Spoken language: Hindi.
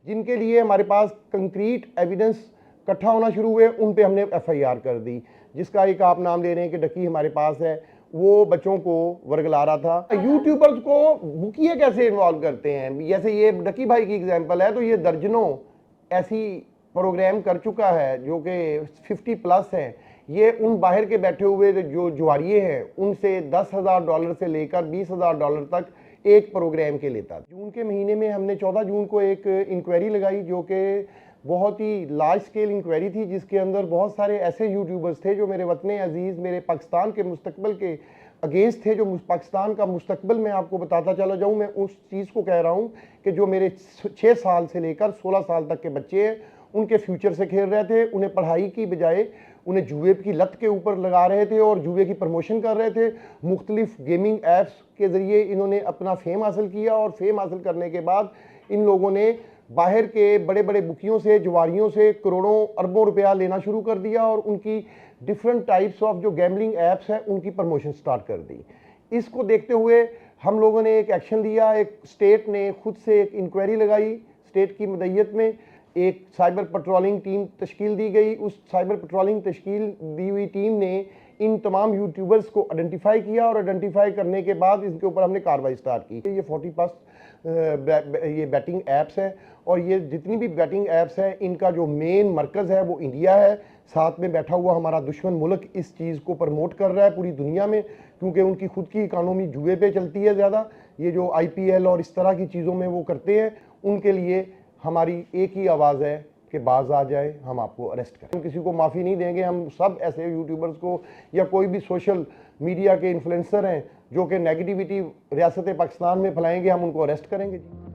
जिनके लिए हमारे पास कंक्रीट एविडेंस इकट्ठा होना शुरू हुए, उन पे हमने एफआईआर कर दी। जिसका एक आप नाम ले रहे हैं कि डकी हमारे पास है, वो बच्चों को वर्गला रहा था। यूट्यूबर्स को बुकिए कैसे इन्वॉल्व करते हैं, जैसे ये डकी भाई की एग्जांपल है, तो ये दर्जनों ऐसी प्रोग्राम कर चुका है जो कि 50+ हैं। ये उन बाहर के बैठे हुए जो जुआरिये हैं उनसे $10,000 से लेकर $20,000 तक एक प्रोग्राम के लेता। जून के महीने में हमने 14 जून को एक इंक्वायरी लगाई जो कि बहुत ही लार्ज स्केल इंक्वायरी थी, जिसके अंदर बहुत सारे ऐसे यूट्यूबर्स थे जो मेरे वतन अजीज़, मेरे पाकिस्तान के मुस्तकबिल के अगेंस्ट थे। जो पाकिस्तान का मुस्तकबिल मैं आपको बताता चला जाऊँ, मैं उस चीज़ को कह रहा हूँ कि जो मेरे 6 साल से लेकर 16 साल तक के बच्चे हैं उनके फ्यूचर से खेल रहे थे। उन्हें पढ़ाई की बजाय उन्हें जुए की लत के ऊपर लगा रहे थे और जुए की प्रमोशन कर रहे थे। मुख्तलिफ गेमिंग ऐप्स के ज़रिए इन्होंने अपना फेम हासिल किया और फेम हासिल करने के बाद इन लोगों ने बाहर के बड़े बड़े बुकियों से, जुआरियों से करोड़ों अरबों रुपया लेना शुरू कर दिया और उनकी डिफरेंट टाइप्स ऑफ जो गैम्बलिंग ऐप्स हैं उनकी प्रमोशन स्टार्ट कर दी। इसको देखते हुए हम लोगों ने एक एक्शन लिया। एक स्टेट ने खुद से एक इंक्वायरी लगाई, स्टेट की मदईयत में एक साइबर पेट्रोलिंग टीम तश्कील दी गई। उस साइबर पेट्रोलिंग तश्कील दी हुई टीम ने इन तमाम यूट्यूबर्स को आइडेंटिफाई किया और आइडेंटिफाई करने के बाद इनके ऊपर हमने कार्रवाई स्टार्ट की। ये 40+ ये बैटिंग ऐप्स हैं और ये जितनी भी बैटिंग ऐप्स हैं इनका जो मेन मरकज़ है वो इंडिया है। साथ में बैठा हुआ हमारा दुश्मन मुल्क इस चीज़ को प्रमोट कर रहा है पूरी दुनिया में, क्योंकि उनकी खुद की इकानमी जुए पे चलती है ज़्यादा। ये जो IPL और इस तरह की चीज़ों में वो करते हैं, उनके लिए हमारी एक ही आवाज़ है कि बाज आ जाए, हम आपको अरेस्ट करें। हम किसी को माफ़ी नहीं देंगे। हम सब ऐसे यूट्यूबर्स को या कोई भी सोशल मीडिया के इन्फ्लुएंसर हैं जो कि नेगेटिविटी रियासत पाकिस्तान में फैलाएंगे, हम उनको अरेस्ट करेंगे जी।